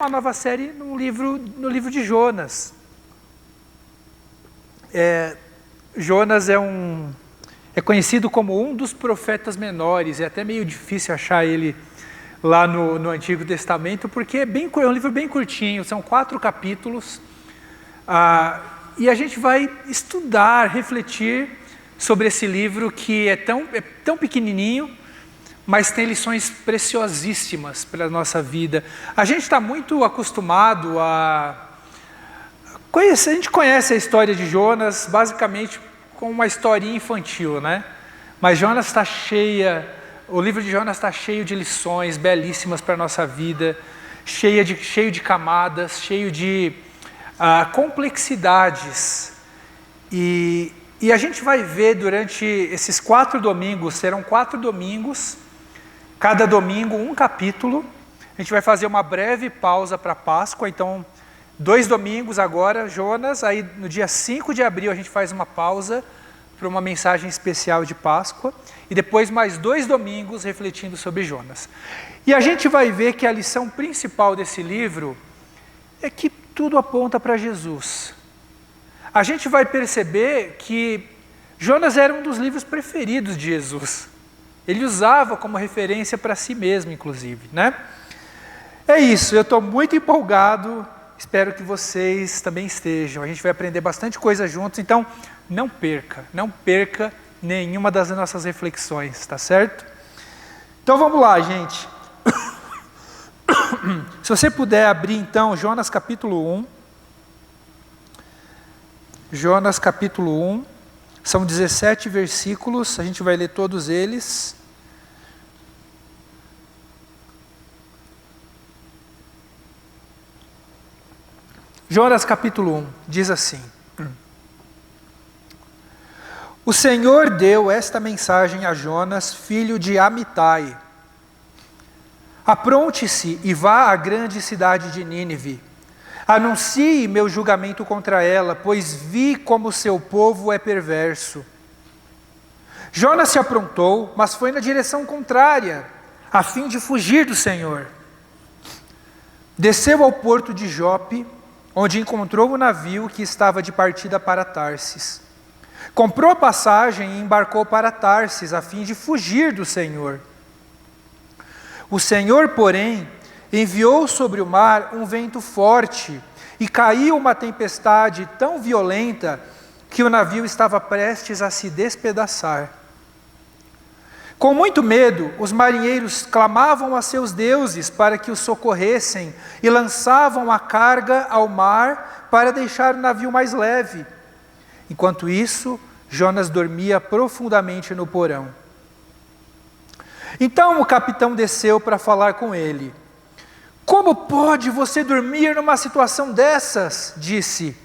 uma nova série no livro de Jonas. Jonas é conhecido como um dos profetas menores, é até meio difícil achar ele lá no Antigo Testamento, porque é um livro bem curtinho, são 4 capítulos, e a gente vai estudar, refletir sobre esse livro que é tão pequenininho, mas tem lições preciosíssimas para a nossa vida. A gente está muito acostumado a conhecer, a gente conhece a história de Jonas basicamente com uma historinha infantil, né? Mas o livro de Jonas está cheio de lições belíssimas para a nossa vida, cheio de camadas, cheio de complexidades. E a gente vai ver durante esses 4 domingos, serão 4 domingos, cada domingo um capítulo. A gente vai fazer uma breve pausa para a Páscoa, então 2 domingos agora, Jonas, aí no dia 5 de abril a gente faz uma pausa para uma mensagem especial de Páscoa, e depois mais 2 domingos refletindo sobre Jonas. E a gente vai ver que a lição principal desse livro é que tudo aponta para Jesus. A gente vai perceber que Jonas era um dos livros preferidos de Jesus. Ele usava como referência para si mesmo, inclusive, né? É isso, eu estou muito empolgado, espero que vocês também estejam. A gente vai aprender bastante coisa juntos, então não perca nenhuma das nossas reflexões, tá certo? Então vamos lá, gente. Se você puder abrir então Jonas capítulo 1. Jonas capítulo 1, são 17 versículos, a gente vai ler todos eles. Jonas capítulo 1, diz assim: O Senhor deu esta mensagem a Jonas, filho de Amitai: Apronte-se e vá à grande cidade de Nínive. Anuncie meu julgamento contra ela, pois vi como seu povo é perverso. Jonas se aprontou, mas foi na direção contrária, a fim de fugir do Senhor. Desceu ao porto de Jope, onde encontrou o navio que estava de partida para Tarsis. Comprou a passagem e embarcou para Tarsis, a fim de fugir do Senhor. O Senhor, porém, enviou sobre o mar um vento forte, e caiu uma tempestade tão violenta que o navio estava prestes a se despedaçar. Com muito medo, os marinheiros clamavam a seus deuses para que os socorressem e lançavam a carga ao mar para deixar o navio mais leve. Enquanto isso, Jonas dormia profundamente no porão. Então o capitão desceu para falar com ele. Como pode você dormir numa situação dessas? Disse.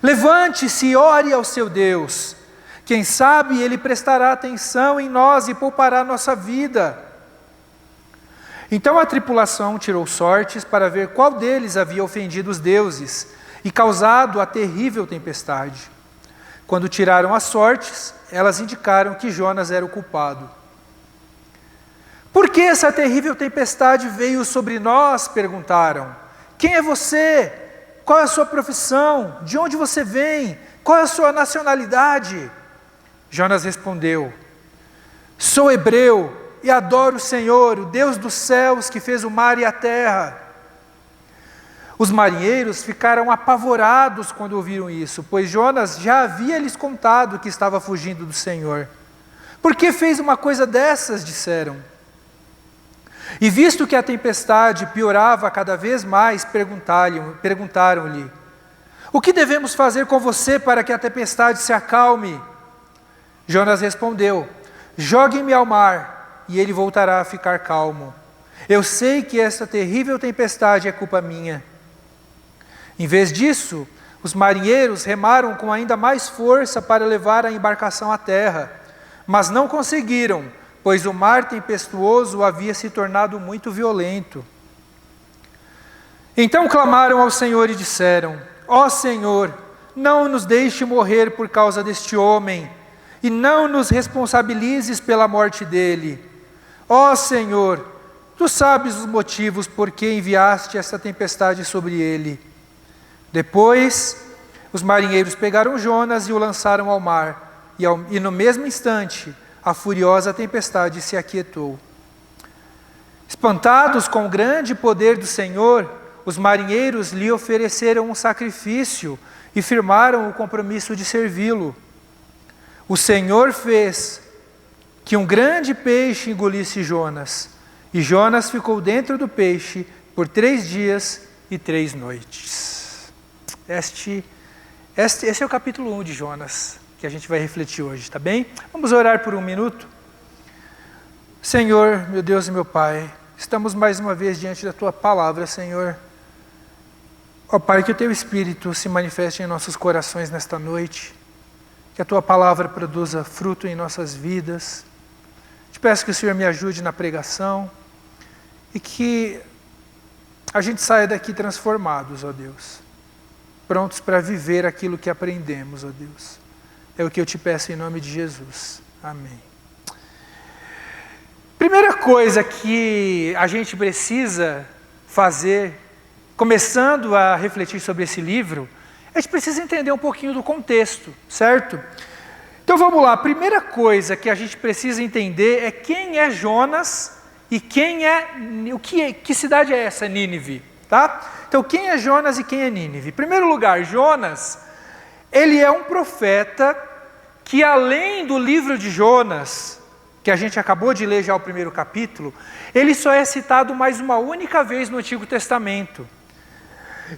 Levante-se e ore ao seu Deus. Quem sabe ele prestará atenção em nós e poupará nossa vida. Então a tripulação tirou sortes para ver qual deles havia ofendido os deuses e causado a terrível tempestade. Quando tiraram as sortes, elas indicaram que Jonas era o culpado. Por que essa terrível tempestade veio sobre nós? Perguntaram. Quem é você? Qual é a sua profissão? De onde você vem? Qual é a sua nacionalidade? Jonas respondeu: Sou hebreu e adoro o Senhor, o Deus dos céus que fez o mar e a terra. Os marinheiros ficaram apavorados quando ouviram isso, pois Jonas já havia lhes contado que estava fugindo do Senhor. Por que fez uma coisa dessas? Disseram. E visto que a tempestade piorava cada vez mais, perguntaram-lhe: O que devemos fazer com você para que a tempestade se acalme? Jonas respondeu: Joguem-me ao mar, e ele voltará a ficar calmo. Eu sei que esta terrível tempestade é culpa minha. Em vez disso, os marinheiros remaram com ainda mais força para levar a embarcação à terra, mas não conseguiram, pois o mar tempestuoso havia se tornado muito violento. Então clamaram ao Senhor e disseram: Ó Senhor, não nos deixe morrer por causa deste homem, e não nos responsabilizes pela morte dele. Ó Senhor, Tu sabes os motivos por que enviaste esta tempestade sobre ele. Depois, os marinheiros pegaram Jonas e o lançaram ao mar, e no mesmo instante, a furiosa tempestade se aquietou. Espantados com o grande poder do Senhor, os marinheiros lhe ofereceram um sacrifício e firmaram o compromisso de servi-lo. O Senhor fez que um grande peixe engolisse Jonas, e Jonas ficou dentro do peixe por 3 dias e 3 noites. Esse é o capítulo 1 de Jonas, que a gente vai refletir hoje, tá bem? Vamos orar por um minuto? Senhor, meu Deus e meu Pai, estamos mais uma vez diante da Tua palavra, Senhor. Ó Pai, que o Teu Espírito se manifeste em nossos corações nesta noite, que a Tua palavra produza fruto em nossas vidas. Te peço que o Senhor me ajude na pregação e que a gente saia daqui transformados, ó Deus, prontos para viver aquilo que aprendemos, ó Deus. É o que eu te peço em nome de Jesus. Amém. Primeira coisa que a gente precisa fazer, começando a refletir sobre esse livro, a gente precisa entender um pouquinho do contexto, certo? Então vamos lá, a primeira coisa que a gente precisa entender é quem é Jonas e que cidade é essa, Nínive, tá? Então quem é Jonas e quem é Nínive? Em primeiro lugar, Jonas, ele é um profeta que além do livro de Jonas, que a gente acabou de ler já o primeiro capítulo, ele só é citado mais uma única vez no Antigo Testamento.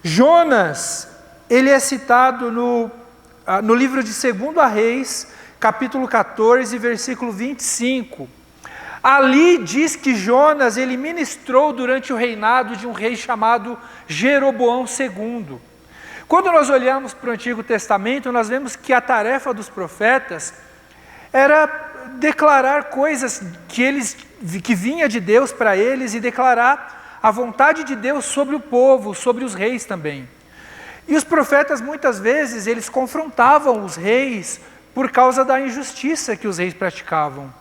Jonas, ele é citado no livro de 2 Reis, capítulo 14, versículo 25. Ali diz que Jonas, ele ministrou durante o reinado de um rei chamado Jeroboão II. Quando nós olhamos para o Antigo Testamento, nós vemos que a tarefa dos profetas era declarar coisas que vinha de Deus para eles e declarar a vontade de Deus sobre o povo, sobre os reis também. E os profetas muitas vezes eles confrontavam os reis por causa da injustiça que os reis praticavam.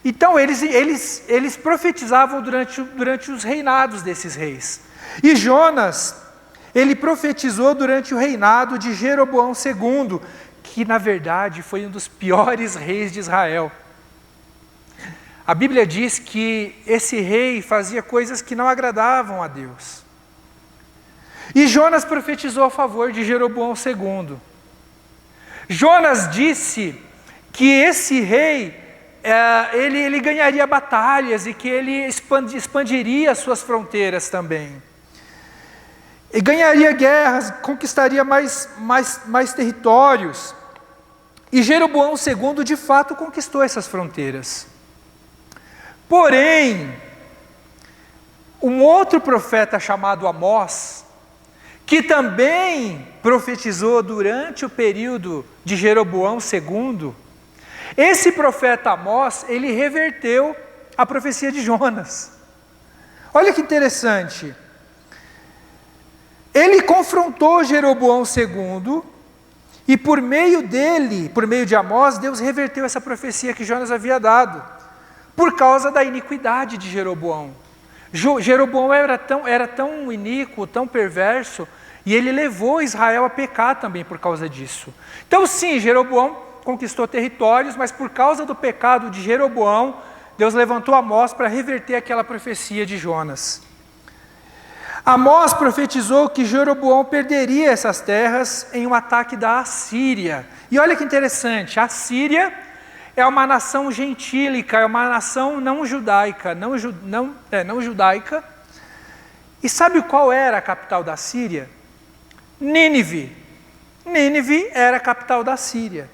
Então eles profetizavam durante os reinados desses reis. E Jonas, ele profetizou durante o reinado de Jeroboão II, que na verdade foi um dos piores reis de Israel. A Bíblia diz que esse rei fazia coisas que não agradavam a Deus. E Jonas profetizou a favor de Jeroboão II. Jonas disse que esse rei, ele ganharia batalhas e que ele expandiria as suas fronteiras também. E ganharia guerras, conquistaria mais territórios. E Jeroboão II, de fato, conquistou essas fronteiras. Porém, um outro profeta chamado Amós, que também profetizou durante o período de Jeroboão II, esse profeta Amós, ele reverteu a profecia de Jonas. Olha que interessante. Ele confrontou Jeroboão II e por meio de Amós, Deus reverteu essa profecia que Jonas havia dado, por causa da iniquidade de Jeroboão. Jeroboão era tão iníquo, tão perverso, e ele levou Israel a pecar também por causa disso. Então sim, Jeroboão conquistou territórios, mas por causa do pecado de Jeroboão, Deus levantou Amós para reverter aquela profecia de Jonas. Amós profetizou que Jeroboão perderia essas terras em um ataque da Assíria. E olha que interessante, a Síria é uma nação gentílica, é uma nação não judaica. E sabe qual era a capital da Síria? Nínive. Nínive era a capital da Síria.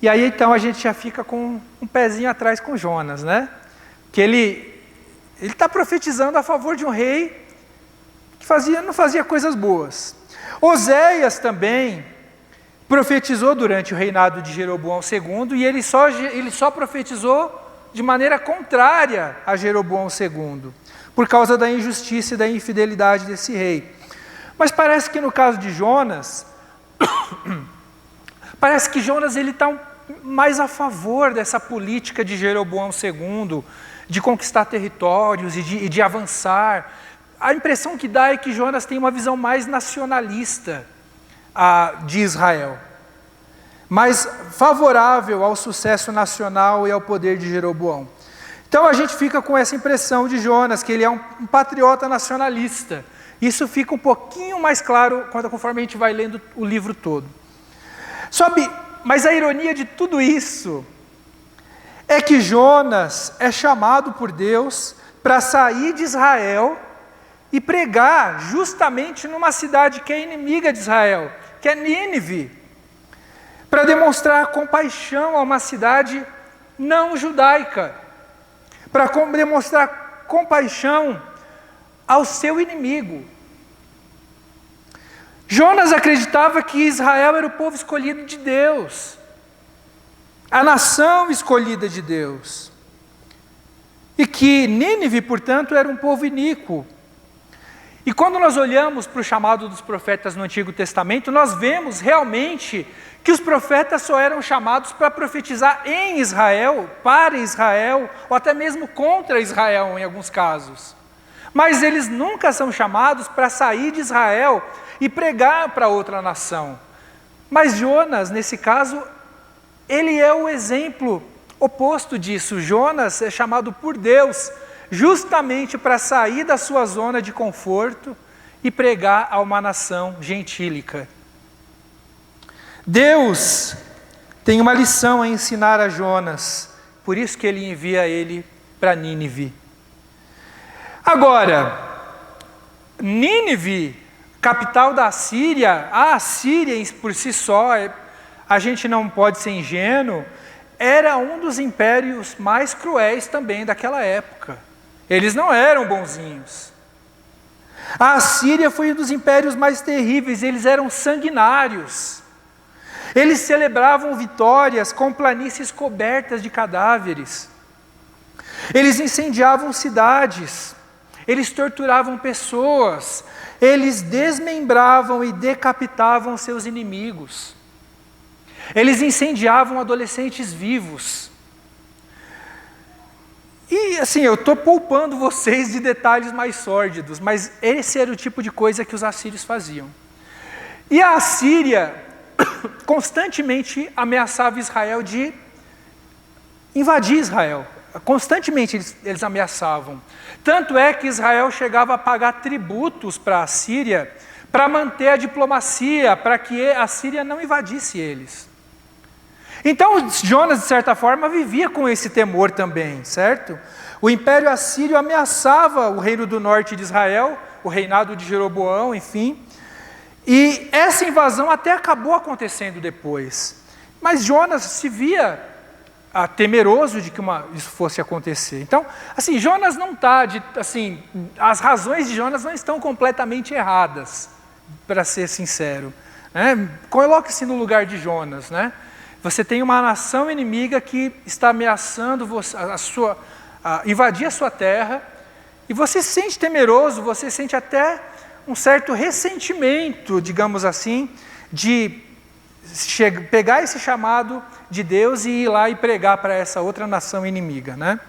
E aí então a gente já fica com um pezinho atrás com Jonas, né? Que ele está profetizando a favor de um rei que não fazia coisas boas. Oséias também profetizou durante o reinado de Jeroboão II e ele só profetizou de maneira contrária a Jeroboão II, por causa da injustiça e da infidelidade desse rei. Mas parece que no caso de Jonas, parece que Jonas está mais a favor dessa política de Jeroboão II, de conquistar territórios e de avançar. A impressão que dá é que Jonas tem uma visão mais nacionalista de Israel, mais favorável ao sucesso nacional e ao poder de Jeroboão. Então a gente fica com essa impressão de Jonas, que ele é um patriota nacionalista. Isso fica um pouquinho mais claro conforme a gente vai lendo o livro todo. Mas a ironia de tudo isso é que Jonas é chamado por Deus para sair de Israel e pregar justamente numa cidade que é inimiga de Israel, que é Nínive, para demonstrar compaixão a uma cidade não judaica, para demonstrar compaixão ao seu inimigo. Jonas acreditava que Israel era o povo escolhido de Deus, a nação escolhida de Deus, e que Nínive, portanto, era um povo iníquo. E quando nós olhamos para o chamado dos profetas no Antigo Testamento, nós vemos realmente que os profetas só eram chamados para profetizar em Israel, para Israel, ou até mesmo contra Israel em alguns casos. Mas eles nunca são chamados para sair de Israel e pregar para outra nação. Mas Jonas, nesse caso, ele é o exemplo oposto disso. Jonas é chamado por Deus justamente para sair da sua zona de conforto e pregar a uma nação gentílica. Deus tem uma lição a ensinar a Jonas, por isso que ele envia ele para Nínive. Agora, Nínive, capital da Assíria, a Assíria por si só, a gente não pode ser ingênuo, era um dos impérios mais cruéis também daquela época. Eles não eram bonzinhos. A Assíria foi um dos impérios mais terríveis, eles eram sanguinários. Eles celebravam vitórias com planícies cobertas de cadáveres. Eles incendiavam cidades. Eles torturavam pessoas. Eles desmembravam e decapitavam seus inimigos. Eles incendiavam adolescentes vivos. E assim, eu estou poupando vocês de detalhes mais sórdidos, mas esse era o tipo de coisa que os assírios faziam. E a Assíria constantemente ameaçava Israel de invadir Israel. Constantemente eles ameaçavam. Tanto é que Israel chegava a pagar tributos para a Assíria para manter a diplomacia, para que a Assíria não invadisse eles. Então Jonas, de certa forma, vivia com esse temor também, certo? O Império Assírio ameaçava o reino do norte de Israel, o reinado de Jeroboão, enfim. E essa invasão até acabou acontecendo depois. Mas Jonas se via temeroso de que isso fosse acontecer. Então, assim, Jonas não está, as razões de Jonas não estão completamente erradas, para ser sincero. Né? Coloque-se no lugar de Jonas, né? Você tem uma nação inimiga que está ameaçando invadir a sua terra, e você se sente temeroso, você sente até um certo ressentimento, digamos assim, de pegar esse chamado de Deus e ir lá e pregar para essa outra nação inimiga, né?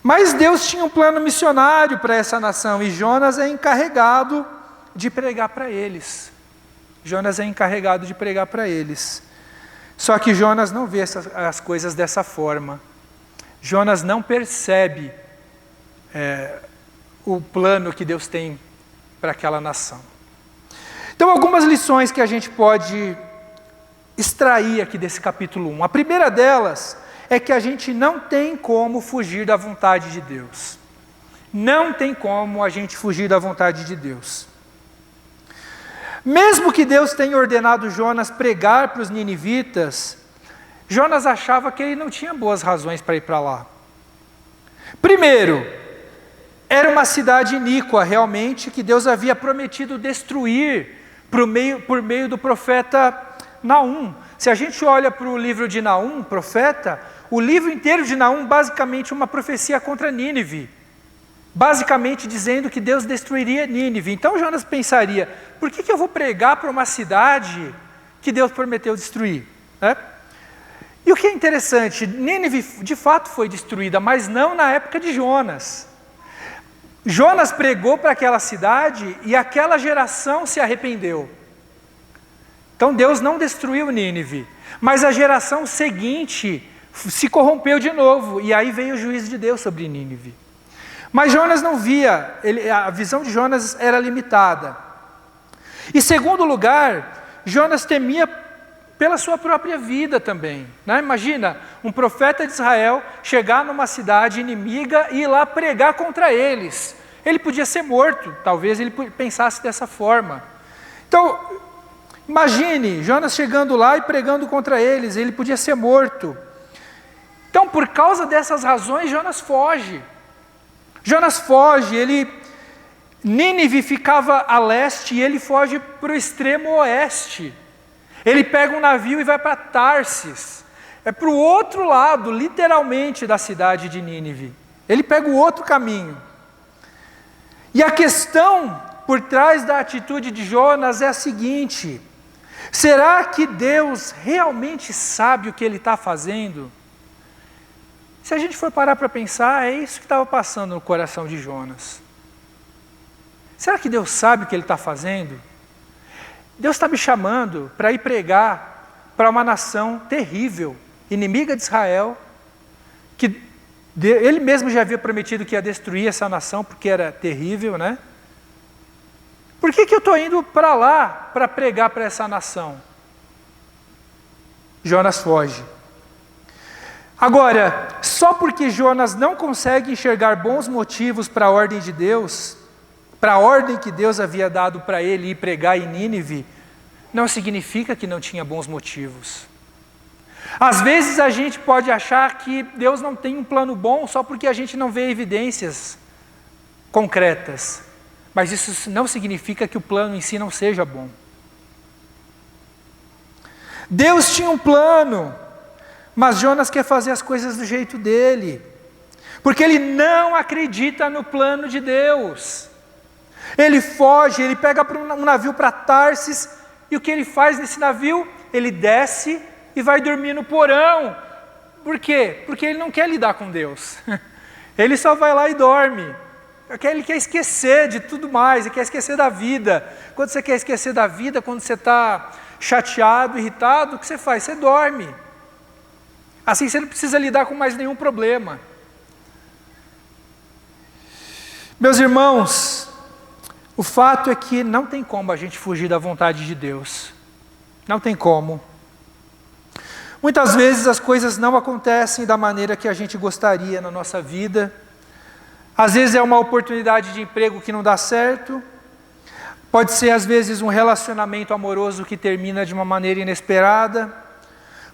Mas Deus tinha um plano missionário para essa nação, e Jonas é encarregado de pregar para eles. Jonas é encarregado de pregar para eles. Só que Jonas não vê as coisas dessa forma. Jonas não percebe o plano que Deus tem para aquela nação. Então, algumas lições que a gente pode extrair aqui desse capítulo 1. A primeira delas é que a gente não tem como fugir da vontade de Deus. Não tem como a gente fugir da vontade de Deus. Mesmo que Deus tenha ordenado Jonas pregar para os ninivitas, Jonas achava que ele não tinha boas razões para ir para lá. Primeiro, era uma cidade iníqua realmente, que Deus havia prometido destruir por meio do profeta Naum. Se a gente olha para o livro de Naum, profeta, o livro inteiro de Naum basicamente é uma profecia contra Nínive. Basicamente dizendo que Deus destruiria Nínive. Então Jonas pensaria, por que eu vou pregar para uma cidade que Deus prometeu destruir? E o que é interessante, Nínive de fato foi destruída, mas não na época de Jonas. Jonas pregou para aquela cidade e aquela geração se arrependeu. Então Deus não destruiu Nínive, mas a geração seguinte se corrompeu de novo, e aí veio o juízo de Deus sobre Nínive. Mas Jonas não via, a visão de Jonas era limitada. E segundo lugar, Jonas temia pela sua própria vida também, né? Imagina, um profeta de Israel chegar numa cidade inimiga e ir lá pregar contra eles. Ele podia ser morto, talvez ele pensasse dessa forma. Então, imagine, Jonas chegando lá e pregando contra eles, ele podia ser morto. Então, por causa dessas razões, Jonas foge. Nínive ficava a leste e ele foge para o extremo oeste. Ele pega um navio e vai para Tarsis. É para o outro lado, literalmente, da cidade de Nínive. Ele pega o outro caminho. E a questão por trás da atitude de Jonas é a seguinte: será que Deus realmente sabe o que ele está fazendo? Se a gente for parar para pensar, é isso que estava passando no coração de Jonas. Será que Deus sabe o que ele está fazendo? Deus está me chamando para ir pregar para uma nação terrível, inimiga de Israel, que ele mesmo já havia prometido que ia destruir essa nação, porque era terrível, né? Por que eu estou indo para lá para pregar para essa nação? Jonas foge. Agora, só porque Jonas não consegue enxergar bons motivos para a ordem de Deus, para a ordem que Deus havia dado para ele ir pregar em Nínive, não significa que não tinha bons motivos. Às vezes a gente pode achar que Deus não tem um plano bom só porque a gente não vê evidências concretas, mas isso não significa que o plano em si não seja bom. Deus tinha um plano, mas Jonas quer fazer as coisas do jeito dele, porque ele não acredita no plano de Deus. Ele foge, ele pega um navio para Tarsis, e o que ele faz nesse navio? Ele desce e vai dormir no porão. Por quê? Porque ele não quer lidar com Deus. Ele só vai lá e dorme. Ele quer esquecer de tudo mais, ele quer esquecer da vida. Quando você quer esquecer da vida, quando você está chateado, irritado, o que você faz? Você dorme. Assim você não precisa lidar com mais nenhum problema. Meus irmãos, o fato é que não tem como a gente fugir da vontade de Deus. Não tem como. Muitas vezes as coisas não acontecem da maneira que a gente gostaria na nossa vida. Às vezes é uma oportunidade de emprego que não dá certo. Pode ser às vezes um relacionamento amoroso que termina de uma maneira inesperada.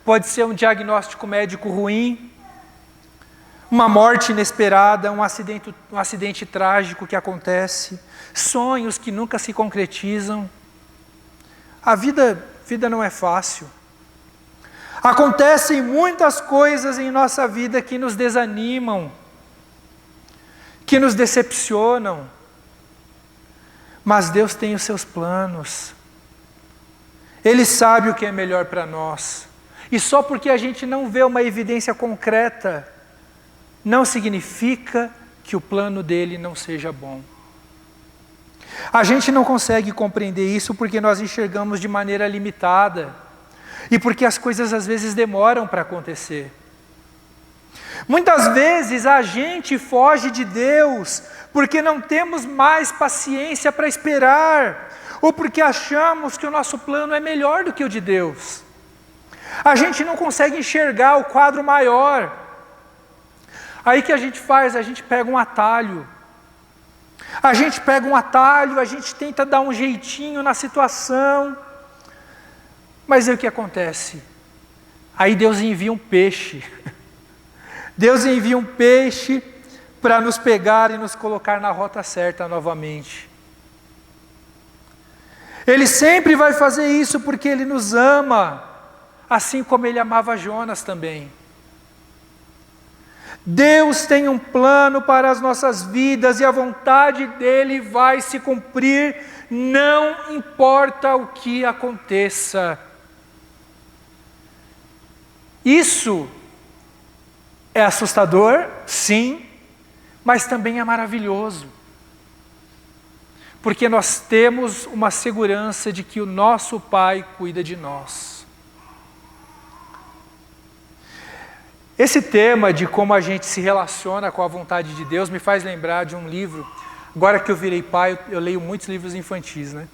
Pode ser um diagnóstico médico ruim. Uma morte inesperada, um acidente trágico que acontece. Sonhos que nunca se concretizam. A vida não é fácil. Acontecem muitas coisas em nossa vida que nos desanimam, que nos decepcionam, mas Deus tem os seus planos. Ele sabe o que é melhor para nós, e só porque a gente não vê uma evidência concreta, não significa que o plano dele não seja bom. A gente não consegue compreender isso porque nós enxergamos de maneira limitada, e porque as coisas às vezes demoram para acontecer. Muitas vezes a gente foge de Deus porque não temos mais paciência para esperar, ou porque achamos que o nosso plano é melhor do que o de Deus. A gente não consegue enxergar o quadro maior. Aí o que a gente faz? A gente pega um atalho. A gente tenta dar um jeitinho na situação. Mas aí o que acontece? Aí Deus envia um peixe. Deus envia um peixe para nos pegar e nos colocar na rota certa novamente. Ele sempre vai fazer isso porque Ele nos ama, assim como Ele amava Jonas também. Deus tem um plano para as nossas vidas e a vontade dEle vai se cumprir, não importa o que aconteça. Isso é assustador, sim, mas também é maravilhoso. Porque nós temos uma segurança de que o nosso Pai cuida de nós. Esse tema de como a gente se relaciona com a vontade de Deus me faz lembrar de um livro. Agora que eu virei pai, eu leio muitos livros infantis, né?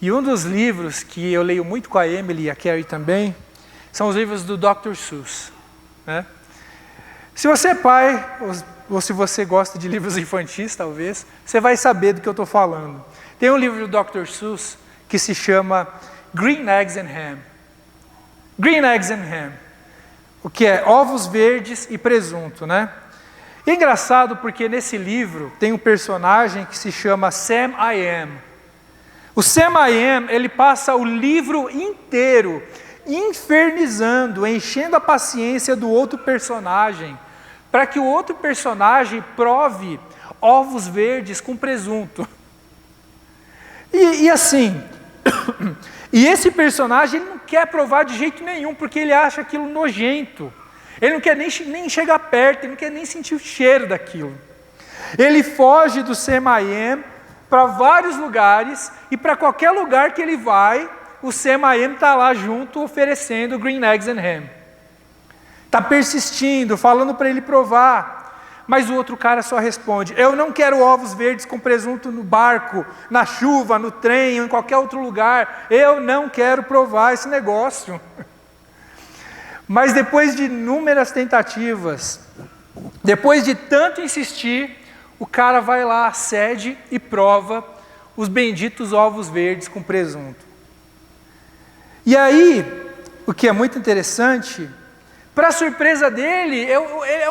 E um dos livros que eu leio muito com a Emily e a Carrie também, são os livros do Dr. Seuss, né? Se você é pai, ou se você gosta de livros infantis, talvez, você vai saber do que eu estou falando. Tem um livro do Dr. Seuss que se chama Green Eggs and Ham. Green Eggs and Ham. O que é ovos verdes e presunto, né? E é engraçado porque nesse livro tem um personagem que se chama Sam I Am. O Sam I Am, ele passa o livro inteiro infernizando, enchendo a paciência do outro personagem, para que o outro personagem prove ovos verdes com presunto. E assim, e esse personagem ele não quer provar de jeito nenhum, porque ele acha aquilo nojento. Ele não quer nem chegar perto, ele não quer nem sentir o cheiro daquilo. Ele foge do Sam I Am para vários lugares, e para qualquer lugar que ele vai, o Sam I Am está lá junto, oferecendo Green Eggs and Ham. Está persistindo, falando para ele provar. Mas o outro cara só responde: eu não quero ovos verdes com presunto no barco, na chuva, no trem, ou em qualquer outro lugar. Eu não quero provar esse negócio. Mas depois de inúmeras tentativas, depois de tanto insistir, o cara vai lá, cede e prova os benditos ovos verdes com presunto. E aí, o que é muito interessante, para surpresa dele,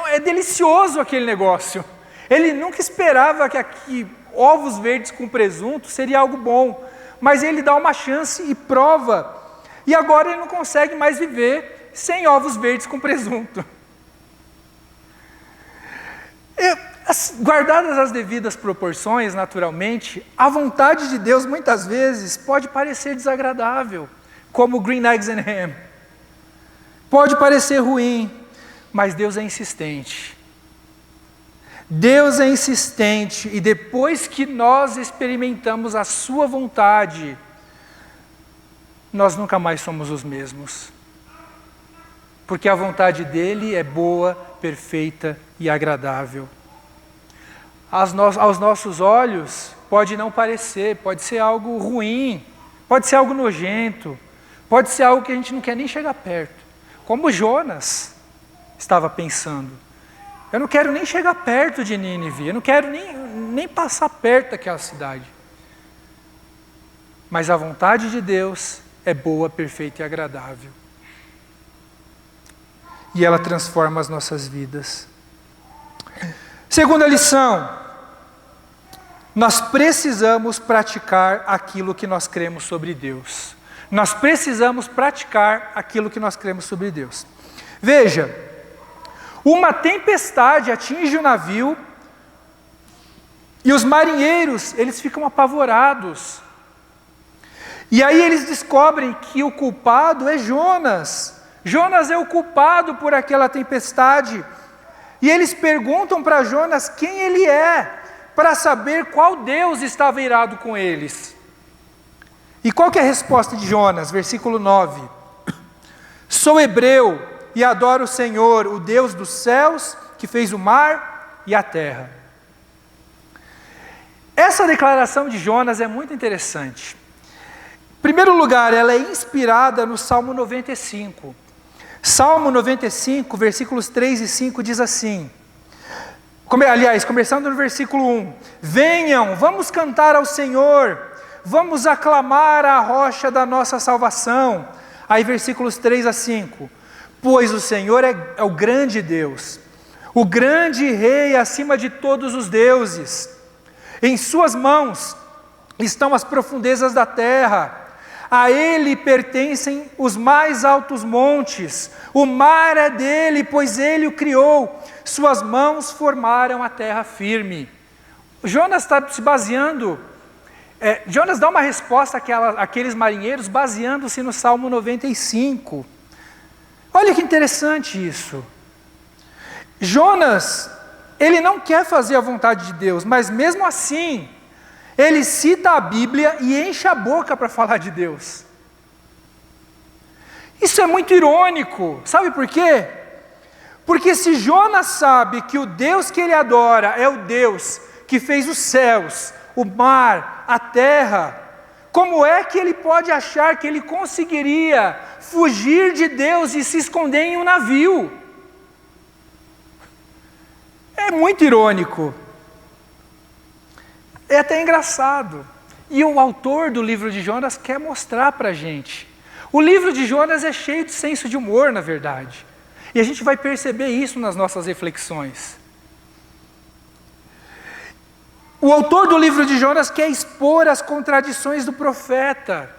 é delicioso aquele negócio. Ele nunca esperava que ovos verdes com presunto seria algo bom, mas ele dá uma chance e prova, e agora ele não consegue mais viver sem ovos verdes com presunto. Guardadas as devidas proporções, naturalmente, a vontade de Deus muitas vezes pode parecer desagradável, como Green Eggs and Ham. Pode parecer ruim, mas Deus é insistente. Deus é insistente, e depois que nós experimentamos a sua vontade, nós nunca mais somos os mesmos. Porque a vontade dele é boa, perfeita e agradável. Aos nossos olhos, pode não parecer, pode ser algo ruim, pode ser algo nojento, pode ser algo que a gente não quer nem chegar perto. Como Jonas estava pensando. Eu não quero nem chegar perto de Nínive, eu não quero nem passar perto daquela cidade. Mas a vontade de Deus é boa, perfeita e agradável. E ela transforma as nossas vidas. Segunda lição: nós precisamos praticar aquilo que nós cremos sobre Deus. Nós precisamos praticar aquilo que nós cremos sobre Deus. Veja, uma tempestade atinge o navio e os marinheiros, eles ficam apavorados. E aí eles descobrem que o culpado é Jonas. Jonas é o culpado por aquela tempestade. E eles perguntam para Jonas quem ele é, para saber qual Deus estava irado com eles. E qual que é a resposta de Jonas? Versículo 9. Sou hebreu e adoro o Senhor, o Deus dos céus, que fez o mar e a terra. Essa declaração de Jonas é muito interessante. Em primeiro lugar, ela é inspirada no Salmo 95. Salmo 95, versículos 3 e 5 diz assim. Aliás, começando no versículo 1. Venham, vamos cantar ao Senhor, vamos aclamar a rocha da nossa salvação. Aí versículos 3 a 5. Pois o Senhor é o grande Deus, o grande Rei acima de todos os deuses. Em suas mãos estão as profundezas da terra. A Ele pertencem os mais altos montes. O mar é dele, pois Ele o criou. Suas mãos formaram a terra firme. Jonas está se baseando... Jonas dá uma resposta àqueles marinheiros baseando-se no Salmo 95. Olha que interessante isso. Jonas, ele não quer fazer a vontade de Deus, mas mesmo assim, ele cita a Bíblia e enche a boca para falar de Deus. Isso é muito irônico, sabe por quê? Porque se Jonas sabe que o Deus que ele adora é o Deus que fez os céus, o mar, a terra, como é que ele pode achar que ele conseguiria fugir de Deus e se esconder em um navio? É muito irônico. É até engraçado. E o autor do livro de Jonas quer mostrar para a gente. O livro de Jonas é cheio de senso de humor, na verdade. E a gente vai perceber isso nas nossas reflexões. O autor do livro de Jonas quer expor as contradições do profeta.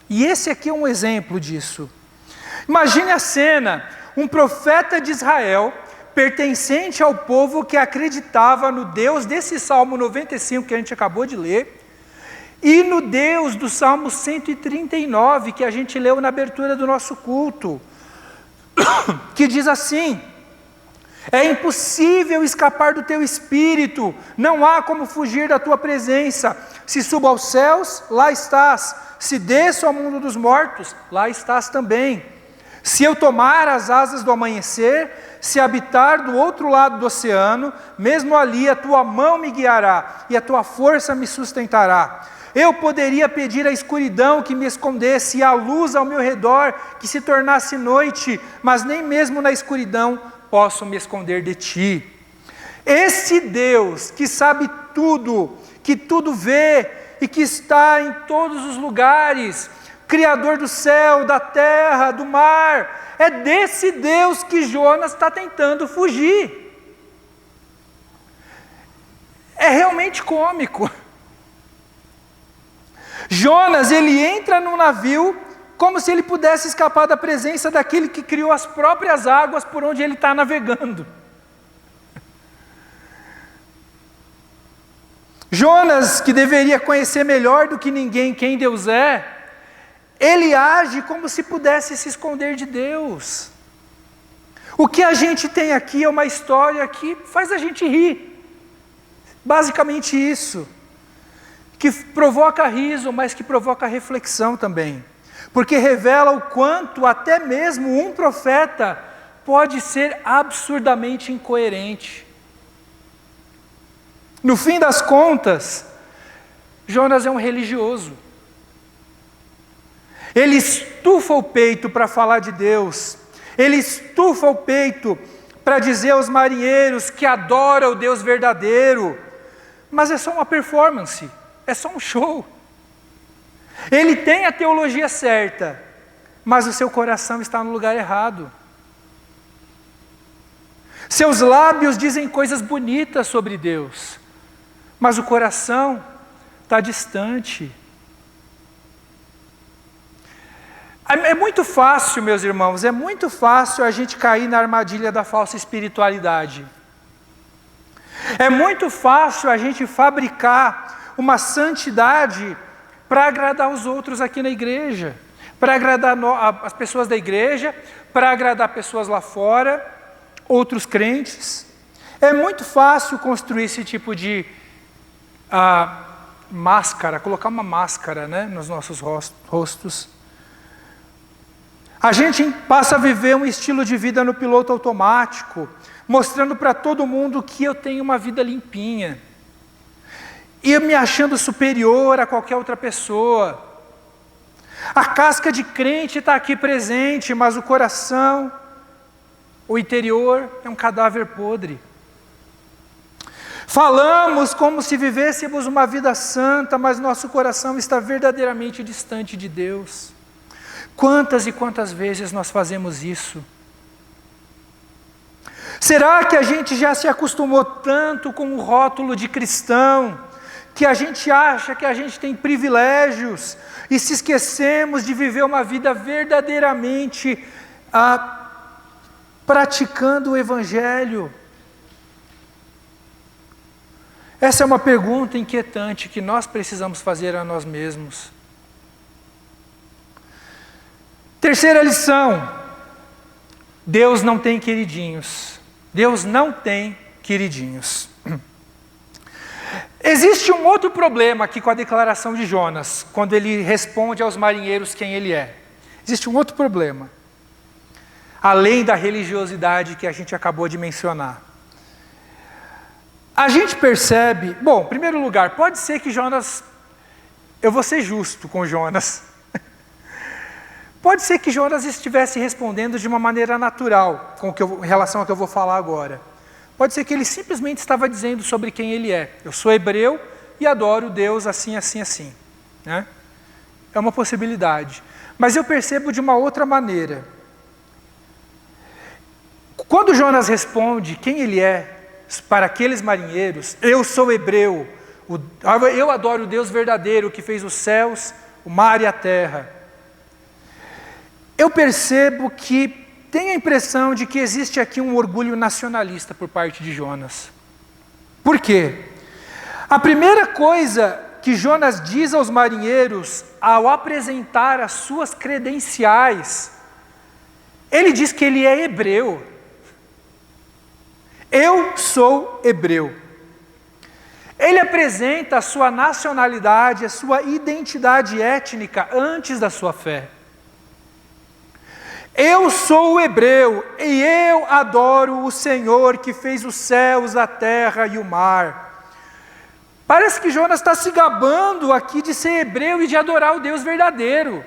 E esse aqui é um exemplo disso. Imagine a cena, um profeta de Israel, pertencente ao povo que acreditava no Deus desse Salmo 95 que a gente acabou de ler, e no Deus do Salmo 139 que a gente leu na abertura do nosso culto, que diz assim: é impossível escapar do teu espírito, não há como fugir da tua presença. Se subo aos céus, lá estás. Se desço ao mundo dos mortos, lá estás também. Se eu tomar as asas do amanhecer, se habitar do outro lado do oceano, mesmo ali a tua mão me guiará e a tua força me sustentará. Eu poderia pedir a escuridão que me escondesse e a luz ao meu redor que se tornasse noite, mas nem mesmo na escuridão posso me esconder de ti. Esse Deus que sabe tudo, que tudo vê e que está em todos os lugares, Criador do céu, da terra, do mar, é desse Deus que Jonas está tentando fugir. É realmente cômico. Jonas, ele entra no navio como se ele pudesse escapar da presença daquele que criou as próprias águas por onde ele está navegando. Jonas, que deveria conhecer melhor do que ninguém quem Deus é, ele age como se pudesse se esconder de Deus. O que a gente tem aqui é uma história que faz a gente rir. Basicamente isso. Que provoca riso, mas que provoca reflexão também. Porque revela o quanto até mesmo um profeta pode ser absurdamente incoerente. No fim das contas, Jonas é um religioso. Ele estufa o peito para falar de Deus. Ele estufa o peito para dizer aos marinheiros que adora o Deus verdadeiro. Mas é só uma performance. É só um show. Ele tem a teologia certa, mas o seu coração está no lugar errado. Seus lábios dizem coisas bonitas sobre Deus, mas o coração está distante. É muito fácil, meus irmãos, é muito fácil a gente cair na armadilha da falsa espiritualidade. É muito fácil a gente fabricar uma santidade para agradar os outros aqui na igreja, para agradar as pessoas da igreja, para agradar pessoas lá fora, outros crentes. É muito fácil construir esse tipo de máscara, colocar uma máscara, né, nos nossos rostos. A gente passa a viver um estilo de vida no piloto automático, mostrando para todo mundo que eu tenho uma vida limpinha. E me achando superior a qualquer outra pessoa. A casca de crente está aqui presente, mas o coração, o interior, é um cadáver podre. Falamos como se vivêssemos uma vida santa, mas nosso coração está verdadeiramente distante de Deus. Quantas e quantas vezes nós fazemos isso? Será que a gente já se acostumou tanto com o rótulo de cristão, que a gente acha que a gente tem privilégios e se esquecemos de viver uma vida verdadeiramente praticando o Evangelho? Essa é uma pergunta inquietante que nós precisamos fazer a nós mesmos. Terceira lição: Deus não tem queridinhos. Deus não tem queridinhos. Existe um outro problema aqui com a declaração de Jonas, quando ele responde aos marinheiros quem ele é. Existe um outro problema, além da religiosidade que a gente acabou de mencionar. A gente percebe, bom, em primeiro lugar, pode ser que Jonas, eu vou ser justo com Jonas, pode ser que Jonas estivesse respondendo de uma maneira natural, em relação ao que eu vou falar agora. Pode ser que ele simplesmente estava dizendo sobre quem ele é. Eu sou hebreu e adoro Deus assim, assim, assim. Né? É uma possibilidade. Mas eu percebo de uma outra maneira. Quando Jonas responde quem ele é para aqueles marinheiros, eu sou hebreu, eu adoro o Deus verdadeiro que fez os céus, o mar e a terra. Eu percebo que tem a impressão de que existe aqui um orgulho nacionalista por parte de Jonas. Por quê? A primeira coisa que Jonas diz aos marinheiros, ao apresentar as suas credenciais, ele diz que ele é hebreu. Eu sou hebreu. Ele apresenta a sua nacionalidade, a sua identidade étnica antes da sua fé. Eu sou hebreu e eu adoro o Senhor que fez os céus, a terra e o mar. Parece que Jonas está se gabando aqui de ser hebreu e de adorar o Deus verdadeiro.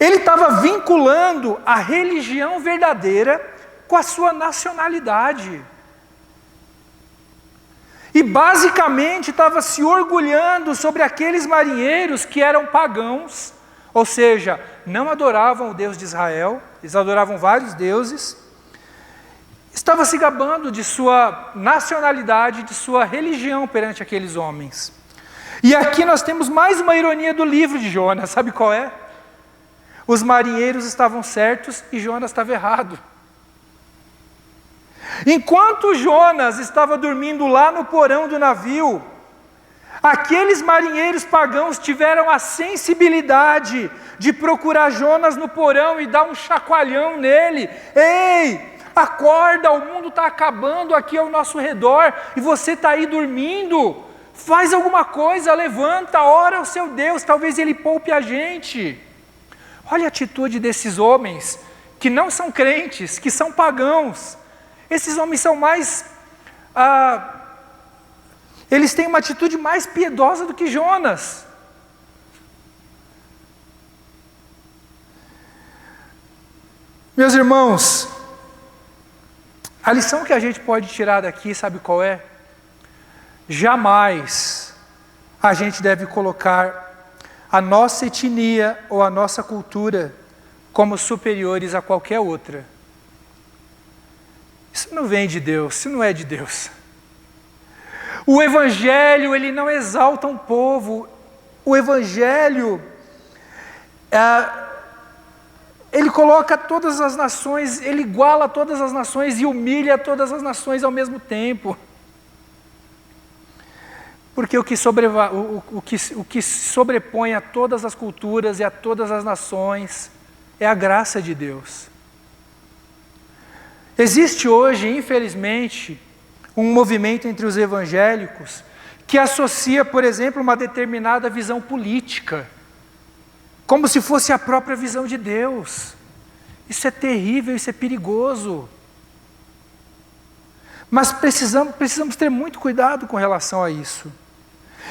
Ele estava vinculando a religião verdadeira com a sua nacionalidade. E basicamente estava se orgulhando sobre aqueles marinheiros que eram pagãos, ou seja, não adoravam o Deus de Israel, eles adoravam vários deuses. Estava se gabando de sua nacionalidade, de sua religião perante aqueles homens. E aqui nós temos mais uma ironia do livro de Jonas, sabe qual é? Os marinheiros estavam certos e Jonas estava errado. Enquanto Jonas estava dormindo lá no porão do navio, aqueles marinheiros pagãos tiveram a sensibilidade de procurar Jonas no porão e dar um chacoalhão nele. Ei, acorda, o mundo está acabando aqui ao nosso redor e você está aí dormindo. Faz alguma coisa, levanta, ora ao seu Deus, talvez Ele poupe a gente. Olha a atitude desses homens que não são crentes, que são pagãos. Esses homens são mais... eles têm uma atitude mais piedosa do que Jonas. Meus irmãos, a lição que a gente pode tirar daqui, sabe qual é? Jamais a gente deve colocar a nossa etnia ou a nossa cultura como superiores a qualquer outra. Isso não vem de Deus, isso não é de Deus. O Evangelho, ele não exalta um povo. O Evangelho, ele coloca todas as nações, ele iguala todas as nações e humilha todas as nações ao mesmo tempo. Porque o que sobrepõe a todas as culturas e a todas as nações é a graça de Deus. Existe hoje, infelizmente, um movimento entre os evangélicos que associa, por exemplo, uma determinada visão política, como se fosse a própria visão de Deus. Isso é terrível, isso é perigoso. Mas precisamos ter muito cuidado com relação a isso.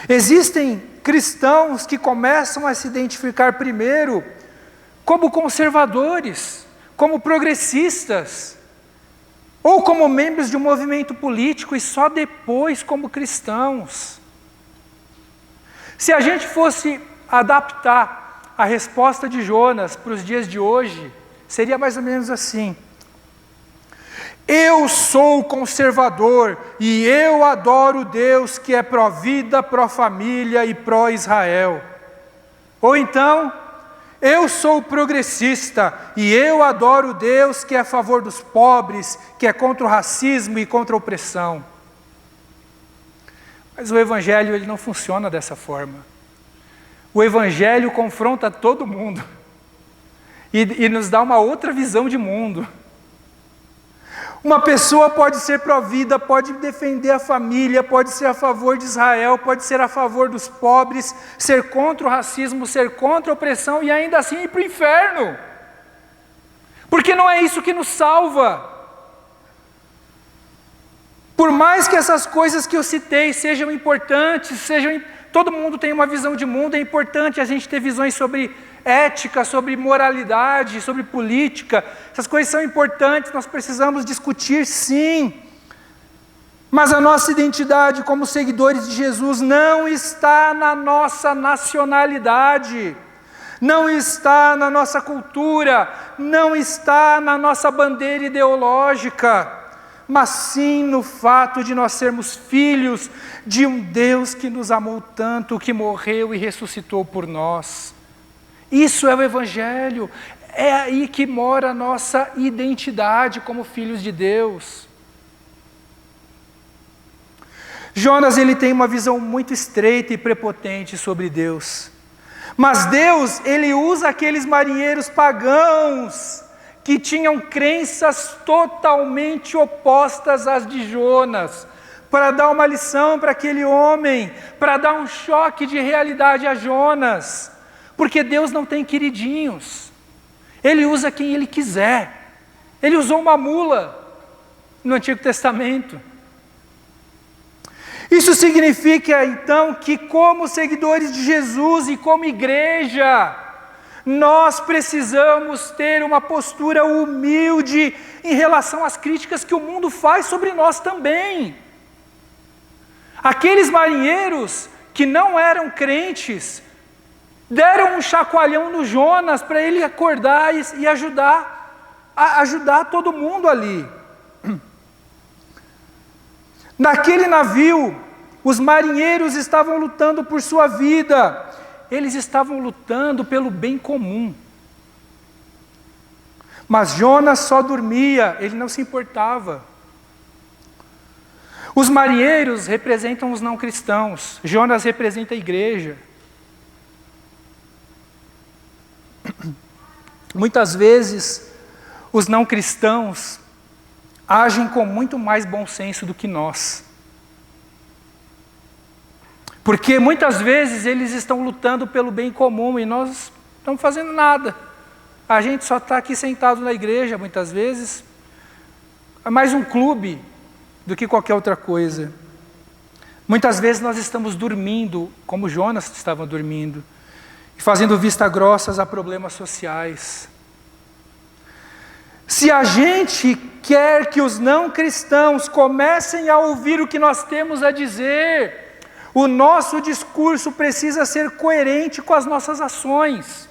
Existem cristãos que começam a se identificar primeiro como conservadores, como progressistas, ou como membros de um movimento político e só depois como cristãos. Se a gente fosse adaptar a resposta de Jonas para os dias de hoje, seria mais ou menos assim: eu sou conservador e eu adoro Deus que é pró-vida, pró-família e pró-Israel. Ou então, eu sou progressista e eu adoro Deus que é a favor dos pobres, que é contra o racismo e contra a opressão. Mas o Evangelho, ele não funciona dessa forma. O Evangelho confronta todo mundo. e nos dá uma outra visão de mundo. Uma pessoa pode ser pró-vida, pode defender a família, pode ser a favor de Israel, pode ser a favor dos pobres, ser contra o racismo, ser contra a opressão e ainda assim ir para o inferno. Porque não é isso que nos salva. Por mais que essas coisas que eu citei sejam importantes, todo mundo tem uma visão de mundo, é importante a gente ter visões sobre ética, sobre moralidade, sobre política. Essas coisas são importantes, nós precisamos discutir, sim. Mas a nossa identidade como seguidores de Jesus não está na nossa nacionalidade, não está na nossa cultura, não está na nossa bandeira ideológica, mas sim no fato de nós sermos filhos de um Deus que nos amou tanto, que morreu e ressuscitou por nós. Isso é o Evangelho, é aí que mora a nossa identidade como filhos de Deus. Jonas, ele tem uma visão muito estreita e prepotente sobre Deus. Mas Deus, ele usa aqueles marinheiros pagãos que tinham crenças totalmente opostas às de Jonas, para dar uma lição para aquele homem, para dar um choque de realidade a Jonas. Porque Deus não tem queridinhos. Ele usa quem Ele quiser. Ele usou uma mula no Antigo Testamento. Isso significa, então, que como seguidores de Jesus e como igreja, nós precisamos ter uma postura humilde em relação às críticas que o mundo faz sobre nós também. Aqueles marinheiros que não eram crentes, deram um chacoalhão no Jonas para ele acordar e ajudar todo mundo ali. Naquele navio, os marinheiros estavam lutando por sua vida, eles estavam lutando pelo bem comum. Mas Jonas só dormia, ele não se importava. Os marinheiros representam os não cristãos, Jonas representa a igreja. Muitas vezes, os não cristãos agem com muito mais bom senso do que nós. Porque muitas vezes eles estão lutando pelo bem comum e nós não estamos fazendo nada. A gente só está aqui sentado na igreja, muitas vezes. É mais um clube do que qualquer outra coisa. Muitas vezes nós estamos dormindo, como Jonas estava dormindo, e fazendo vista grossas a problemas sociais. Se a gente quer que os não cristãos comecem a ouvir o que nós temos a dizer, o nosso discurso precisa ser coerente com as nossas ações.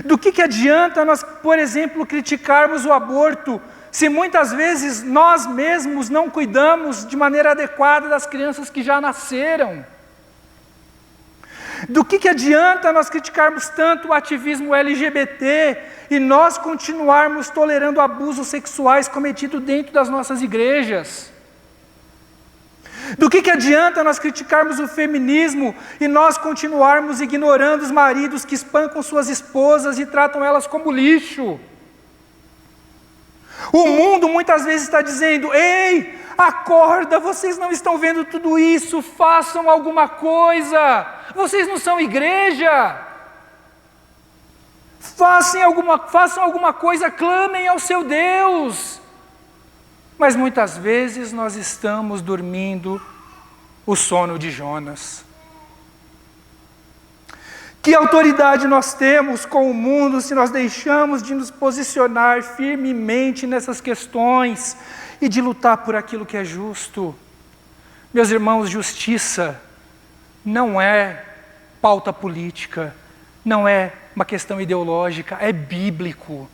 Do que adianta nós, por exemplo, criticarmos o aborto, se muitas vezes nós mesmos não cuidamos de maneira adequada das crianças que já nasceram? Do que adianta nós criticarmos tanto o ativismo LGBT e nós continuarmos tolerando abusos sexuais cometidos dentro das nossas igrejas? Do que adianta nós criticarmos o feminismo e nós continuarmos ignorando os maridos que espancam suas esposas e tratam elas como lixo? O mundo muitas vezes está dizendo: ei, acorda, vocês não estão vendo tudo isso, façam alguma coisa, vocês não são igreja, façam alguma coisa, clamem ao seu Deus. Mas muitas vezes nós estamos dormindo o sono de Jonas. Que autoridade nós temos com o mundo se nós deixamos de nos posicionar firmemente nessas questões e de lutar por aquilo que é justo? Meus irmãos, justiça não é pauta política, não é uma questão ideológica, é bíblico.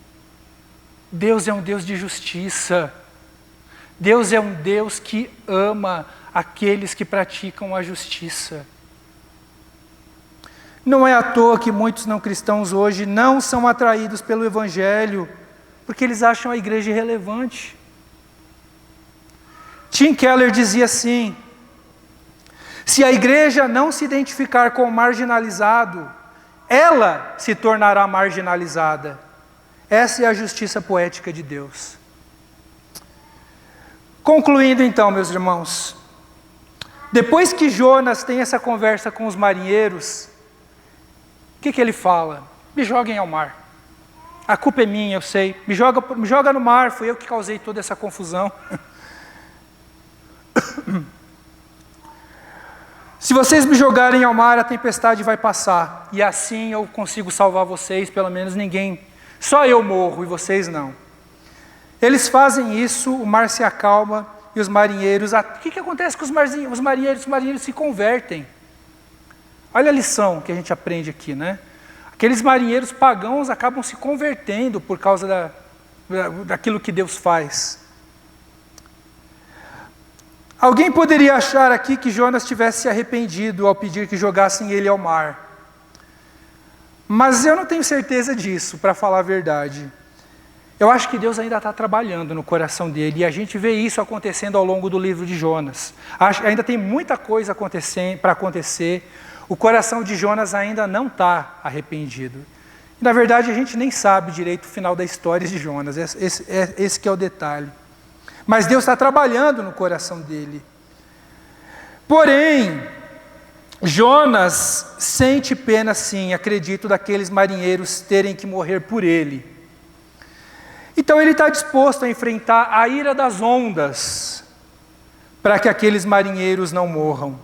Deus é um Deus de justiça. Deus é um Deus que ama aqueles que praticam a justiça. Não é à toa que muitos não cristãos hoje não são atraídos pelo Evangelho, porque eles acham a igreja irrelevante. Tim Keller dizia assim: se a igreja não se identificar com o marginalizado, ela se tornará marginalizada. Essa é a justiça poética de Deus. Concluindo então, meus irmãos, depois que Jonas tem essa conversa com os marinheiros, o que ele fala? Me joguem ao mar. A culpa é minha, eu sei. Me joga no mar, fui eu que causei toda essa confusão. Se vocês me jogarem ao mar, a tempestade vai passar. E assim eu consigo salvar vocês, pelo menos ninguém. Só eu morro e vocês não. Eles fazem isso, o mar se acalma e os marinheiros... O que acontece com os marinheiros? Os marinheiros se convertem. Olha a lição que a gente aprende aqui, né? Aqueles marinheiros pagãos acabam se convertendo por causa daquilo que Deus faz. Alguém poderia achar aqui que Jonas tivesse se arrependido ao pedir que jogassem ele ao mar. Mas eu não tenho certeza disso, para falar a verdade. Eu acho que Deus ainda está trabalhando no coração dele, e a gente vê isso acontecendo ao longo do livro de Jonas. Ainda tem muita coisa para acontecer, o coração de Jonas ainda não está arrependido. Na verdade, a gente nem sabe direito o final da história de Jonas, esse que é o detalhe. Mas Deus está trabalhando no coração dele. Porém, Jonas sente pena sim, acredito, daqueles marinheiros terem que morrer por ele. Então ele está disposto a enfrentar a ira das ondas, para que aqueles marinheiros não morram.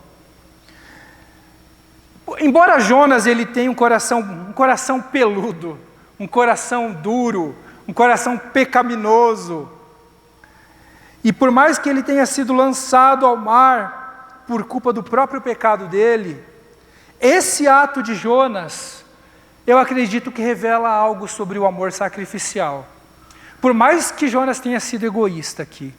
Embora Jonas ele tenha um coração peludo, um coração duro, um coração pecaminoso, e por mais que ele tenha sido lançado ao mar por culpa do próprio pecado dele, esse ato de Jonas, eu acredito que revela algo sobre o amor sacrificial. Por mais que Jonas tenha sido egoísta aqui,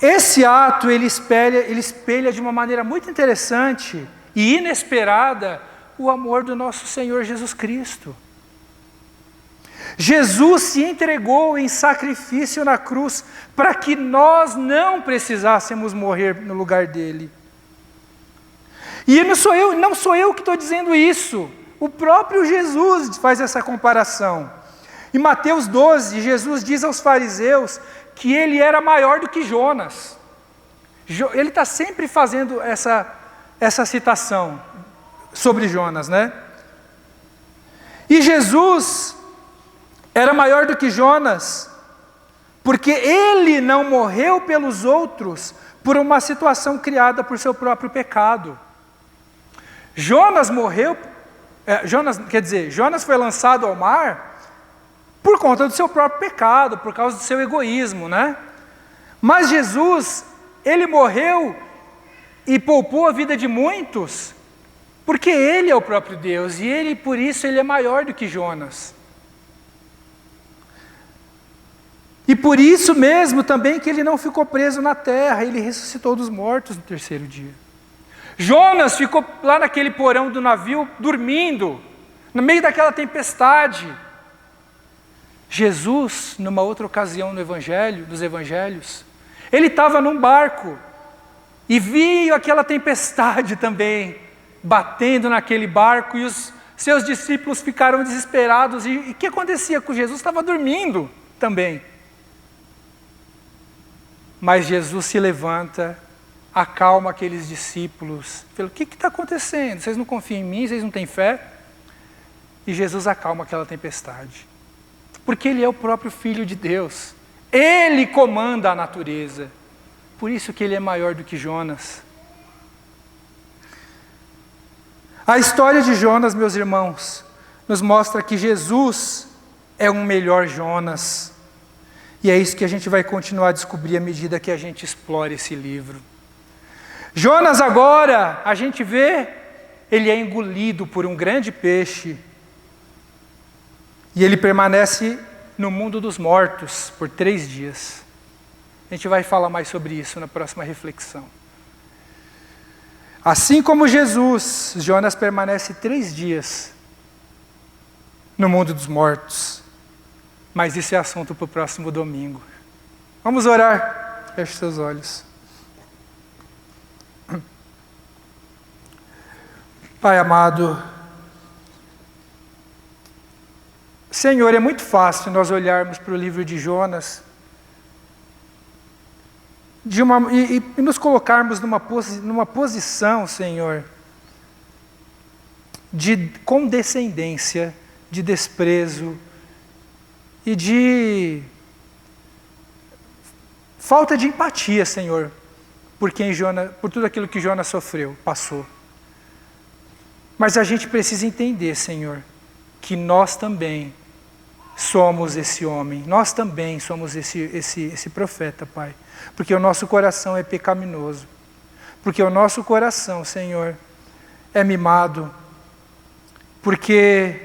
esse ato ele espelha de uma maneira muito interessante e inesperada o amor do nosso Senhor Jesus Cristo. Jesus se entregou em sacrifício na cruz para que nós não precisássemos morrer no lugar dele. E não sou eu que estou dizendo isso, o próprio Jesus faz essa comparação. Em Mateus 12, Jesus diz aos fariseus que ele era maior do que Jonas. Ele está sempre fazendo essa citação sobre Jonas, né? E Jesus era maior do que Jonas, porque ele não morreu pelos outros por uma situação criada por seu próprio pecado. Jonas foi lançado ao mar por conta do seu próprio pecado, por causa do seu egoísmo, né? Mas Jesus, ele morreu e poupou a vida de muitos, porque ele é o próprio Deus, e por isso ele é maior do que Jonas. E por isso mesmo também que ele não ficou preso na terra, ele ressuscitou dos mortos no terceiro dia. Jonas ficou lá naquele porão do navio, dormindo, no meio daquela tempestade. Jesus, numa outra ocasião dos evangelhos, ele estava num barco, e viu aquela tempestade também, batendo naquele barco, e os seus discípulos ficaram desesperados, e o que acontecia com Jesus? Estava dormindo também. Mas Jesus se levanta, acalma aqueles discípulos, fala: o que está acontecendo? Vocês não confiam em mim? Vocês não têm fé? E Jesus acalma aquela tempestade, porque Ele é o próprio Filho de Deus, Ele comanda a natureza, por isso que Ele é maior do que Jonas. A história de Jonas, meus irmãos, nos mostra que Jesus é um melhor Jonas. E é isso que a gente vai continuar a descobrir à medida que a gente explora esse livro. Jonas agora, a gente vê, ele é engolido por um grande peixe. E ele permanece no mundo dos mortos por 3 dias. A gente vai falar mais sobre isso na próxima reflexão. Assim como Jesus, Jonas permanece 3 dias no mundo dos mortos. Mas isso é assunto para o próximo domingo. Vamos orar. Feche seus olhos. Pai amado, Senhor, é muito fácil nós olharmos para o livro de Jonas e nos colocarmos numa posição, Senhor, de condescendência, de desprezo e de falta de empatia, Senhor, por tudo aquilo que Jonas sofreu, passou. Mas a gente precisa entender, Senhor, que nós também somos esse homem, nós também somos esse profeta, Pai, porque o nosso coração é pecaminoso, porque o nosso coração, Senhor, é mimado, porque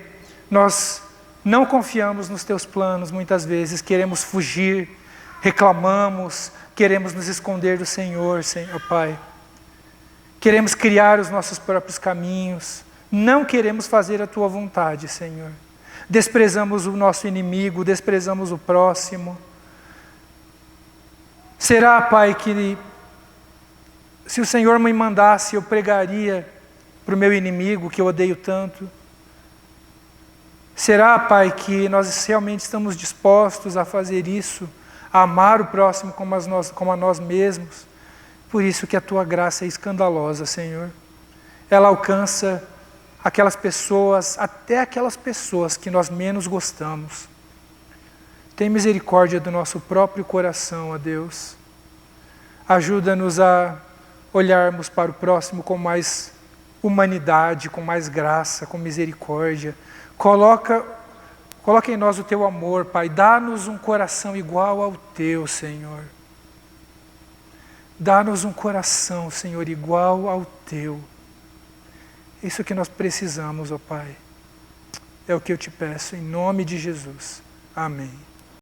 nós não confiamos nos Teus planos, muitas vezes queremos fugir, reclamamos, queremos nos esconder do Senhor, Pai. Queremos criar os nossos próprios caminhos, não queremos fazer a Tua vontade, Senhor. Desprezamos o nosso inimigo, desprezamos o próximo. Será, Pai, que se o Senhor me mandasse, eu pregaria para o meu inimigo, que eu odeio tanto? Será, Pai, que nós realmente estamos dispostos a fazer isso, a amar o próximo como a nós mesmos? Por isso que a Tua graça é escandalosa, Senhor. Ela alcança aquelas pessoas, até aquelas pessoas que nós menos gostamos. Tem misericórdia do nosso próprio coração, ó Deus. Ajuda-nos a olharmos para o próximo com mais humanidade, com mais graça, com misericórdia. Coloca em nós o Teu amor, Pai. Dá-nos um coração igual ao Teu, Senhor. Dá-nos um coração, Senhor, igual ao Teu. Isso que nós precisamos, ó Pai. É o que eu te peço, em nome de Jesus. Amém.